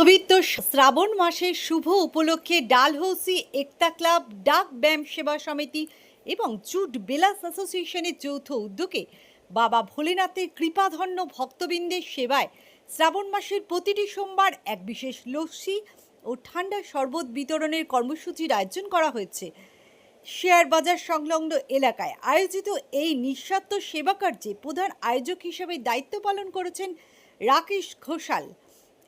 পবিত্র শ্রাবণ মাসের শুভ উপলক্ষে ডালহৌসি একতা ক্লাব, ডাক ব্যায়াম সেবা সমিতি এবং জুট বিলাস অ্যাসোসিয়েশনের যৌথ উদ্যোগে বাবা ভোলেনাথের কৃপাধন্য ভক্তবৃন্দের সেবায় শ্রাবণ মাসের প্রতিটি সোমবার এক বিশেষ লস্যি ও ঠান্ডা শরবত বিতরণের কর্মসূচির আয়োজন করা হয়েছে। শেয়ার বাজার সংলগ্ন এলাকায় আয়োজিত এই নিঃস্বার্থ সেবা কার্যে প্রধান আয়োজক হিসেবে দায়িত্ব পালন করেছেন রাকেশ ঘোষাল।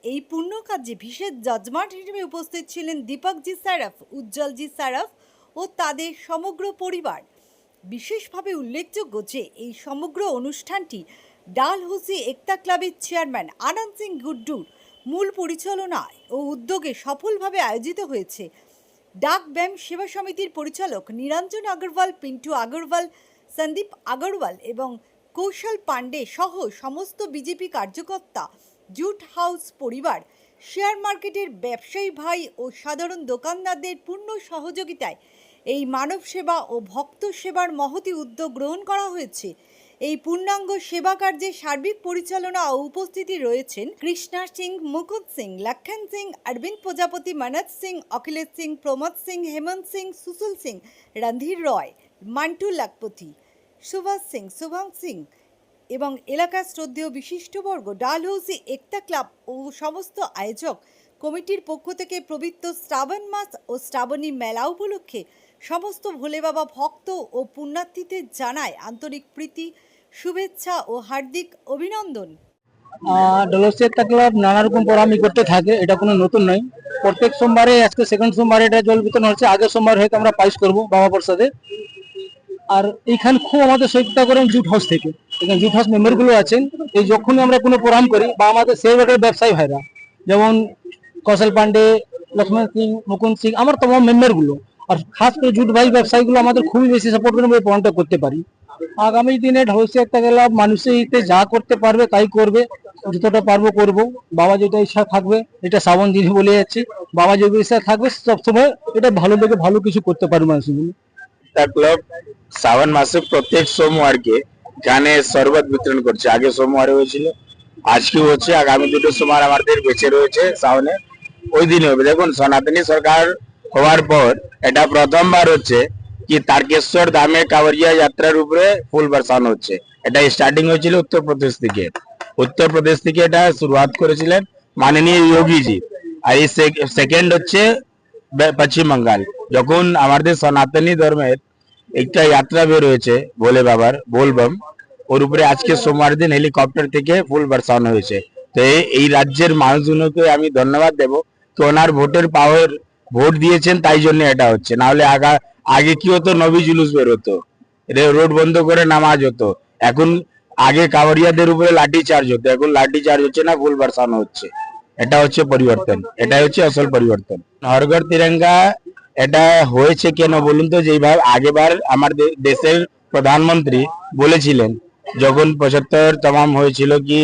এই পূর্ণ কার্যে বিশেষ জজমাট হিসেবে উপস্থিত ছিলেন দীপকজি সারাফ, উজ্জ্বলজি সারাফ ও তাদের সমগ্র পরিবার। বিশেষভাবে উল্লেখযোগ্য যে এই সমগ্র অনুষ্ঠানটি ডালহৌসি একতা ক্লাবের চেয়ারম্যান আনন্দ সিং গুড্ডুর মূল পরিচালনায় ও উদ্যোগে সফলভাবে আয়োজিত হয়েছে। ডাক ব্যায়াম সেবা সমিতির পরিচালক নিরঞ্জন আগরওয়াল, পিন্টু আগরওয়াল, সন্দীপ আগরওয়াল এবং কৌশল পাণ্ডে সহ সমস্ত বিজেপি কার্যকর্তা, জুট হাউস পরিবার, শেয়ার মার্কেটের ব্যবসায়ী ভাই ও সাধারণ দোকানদারদের পূর্ণ সহযোগিতায় এই মানব সেবা ও ভক্ত সেবার মহতি উদ্যোগ গ্রহণ করা হয়েছে। এই পূর্ণাঙ্গ সেবা কার্যে সার্বিক পরিচালনা ও উপস্থিতি রয়েছেন কৃষ্ণা সিং, মুকুদ সিং, লক্ষণ সিং, অরবিন্দ প্রজাপতি, মনোজ সিং, অখিলেশ সিং, প্রমোদ সিং, হেমন্ত সিং, সুশীল সিং, রণধীর রয়, মান্টু লাখপতি, সুভাষ সিং, শুভম সিং এবং এলাকার শ্রদ্ধেয় বিশিষ্টবর্গ, ডালহৌসি একতা ক্লাব ও সমস্ত আয়োজক কমিটির পক্ষ থেকে পবিত্র শ্রাবণ মাস ও শ্রাবণী মেলা উপলক্ষে সমস্ত ভোলে বাবা ভক্ত ও পুণ্যার্থীদের জানায় আন্তরিক প্রীতি, শুভেচ্ছা ও হার্দিক অভিনন্দন। ডালহৌসি একতা ক্লাব নানা রকম প্রোগ্রামই করতে থাকে, এটা কোনো নতুন নয়। প্রত্যেক সোমবারে, আজকে সেকেন্ড সোমবারে এটা জল বিতরণ হচ্ছে। আগের সোমবার হয়তো আমরা পায়েস করবো বাবা প্রসাদে। আর এইখানে খুব আমাদের সহায়তা করেন জুট হাউস থেকে। এখানে জুট হাউস মেম্বার গুলো আছেন। এই যখনই আমরা কোনো প্রোগ্রাম করি বা আমাদের শেয়ার বাজারের ব্যবসায়ী ভাইরা, যেমন কৌশল পান্ডে, লক্ষ্মণ সিং, মুকুন্দ সিং, আমার তোমার মেম্বার গুলো, আর খাস করে জুট ভাই ব্যবসায়ীগুলো আমাদের খুবই বেশি সাপোর্ট করে আমরা প্রোগ্রামটা করতে পারি। আগামী দিনে ডালহৌসি একতা ক্লাব মানুষের হিতে যা করতে পারবে তাই করবে, যতটা পারবো করবো। বাবা যেটা ইচ্ছা থাকবে, এটা শ্রাবণ দিনে বলে যাচ্ছি, বাবা যে ইচ্ছা থাকবে সবসময় এটা ভালো থেকে ভালো কিছু করতে পারবে মানুষের জন্য। ক্লাব শ্রাবণ মাসে প্রত্যেক সোমবারকে গানে শরবত বিতরণ করছে। আগে সোমবারে হয়েছিল, আজকেও হচ্ছে, আগামী দুটো সোমবার আমাদের বেঁচে রয়েছে শ্রাবণে, ওই দিনে হবে। দেখুন, সনাতনী সরকার হওয়ার পর এটা প্রথমবার হচ্ছে কি তারকেশ্বর ধামে কাঁवरिया যাত্রার উপরে ফুল বর্ষানো হচ্ছে। এটা স্টার্টিং হয়েছিল উত্তরপ্রদেশ থেকে এটা শুরুয়াত করেছিলেন মাননীয় যোগীজি। আর এই সেকেন্ড হচ্ছে পশ্চিম বাঙ্গাল। যখন আমাদের সনাতনী ধর্মের একটা যাত্রা বের হয়েছে ভোলে বাবার, বোলবম, ওর উপরে আজকে সোমবার দিন হেলিকপ্টার থেকে ফুল বর্ষানো হয়েছে। তো এই রাজ্যের মানুষজনকে আমি ধন্যবাদ দেব কি ওনার ভোটের পাওয়ার, ভোট দিয়েছেন তাই জন্য এটা হচ্ছে। না হলে আগে কি হতো, নবী জুলুস বের হতো, রোড বন্ধ করে নামাজ হতো। এখন আগে কাঁवरियाদের উপরে লাঠি চার্জ হতো, এখন লাঠি চার্জ হচ্ছে না, ফুল বর্ষানো হচ্ছে। এটা হচ্ছে পরিবর্তন, এটাই হচ্ছে আসল পরিবর্তন। হর ঘর তিরঙ্গা এটা হয়েছে কেন বলুন তো? যেভাবে আগেবার আমার দেশের প্রধানমন্ত্রী বলেছিলেন যখন 75তম হয়েছিল কি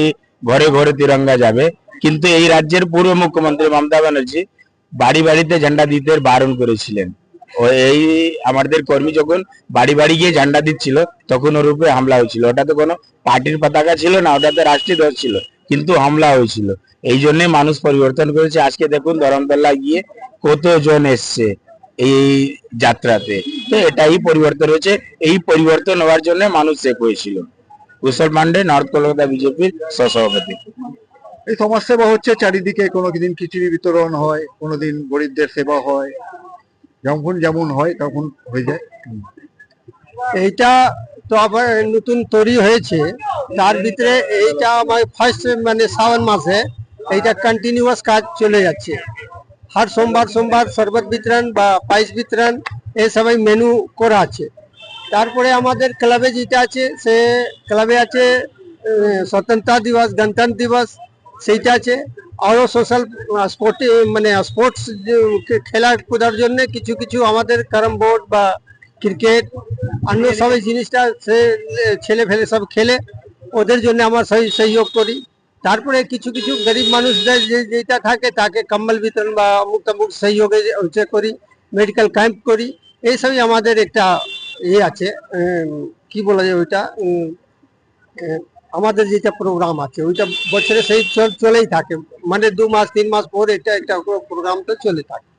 ঘরে ঘরে তিরঙ্গা যাবে, কিন্তু এই রাজ্যের পূর্ব মুখ্যমন্ত্রী মমতা ব্যানার্জি বাড়ি বাড়িতে ঝান্ডা দিতে বারণ করেছিলেন। ও এই আমাদের কর্মী যখন বাড়ি বাড়ি গিয়ে ঝান্ডা দিচ্ছিল তখন ওর উপরে হামলা হয়েছিল। ওটা তো কোনো পার্টির পতাকা ছিল না, ওটা তো রাষ্ট্রীয় ধ্বজ ছিল, কিন্তু হামলা হয়েছিল। এই জন্য মানুষ পরিবর্তন করেছে। আজকে দেখুন ধরমতলা গিয়ে কতজন এসছে এই যাত্রাতে। তো এটাই পরিবর্তন হয়েছে। এই পরিবর্তন হওয়ার জন্য মানুষ এক হয়েছিল। কুশল পান্ডে, নর্থ কলকাতা বিজেপির সহসভাপতি। এই সমাজ সেবা হচ্ছে চারিদিকে, কোনোদিন খিচুড়ি বিতরণ হয়, কোনোদিন গরিবদের সেবা হয়, যখন যেমন হয় তখন হয়ে যায়। এইটা তো আবার নতুন তৈরি হয়েছে, তার ভিতরে এইটা আমার ফার্স্ট মানে শ্রাবণ মাসে এইটা কন্টিনিউয়াস কাজ চলে যাচ্ছে। হর সোমবার সোমবার শরবত বিতরণ বা পায়েস বিতরণ এই সবাই মেনু করা আছে। তারপরে আমাদের ক্লাবে যেটা আছে, সে ক্লাবে আছে স্বতন্ত্রতা দিবস, গণতন্ত্র দিবস, সেইটা আছে। আরও সোশ্যাল মানে স্পোর্টস খেলা কূদার জন্য কিছু কিছু আমাদের ক্যারাম বোর্ড বা ক্রিকেট অন্য সব জিনিসটা সে ছেলে ফেলে সব খেলে, ওদের জন্য আমার সহযোগ করি। তারপরে কিছু কিছু গরিব মানুষদের যেটা থাকে তাকে কম্বল বিতরণ বা অমুক তমুক সহযোগে করি, মেডিকেল ক্যাম্প করি। এইসবই আমাদের একটা ইয়ে আছে, কি বলা যায় ওইটা, আমাদের যেটা প্রোগ্রাম আছে ওইটা বছরে সেই চলেই থাকে, মানে 2 মাস 3 মাস পর এটা একটা প্রোগ্রামটা চলে থাকে।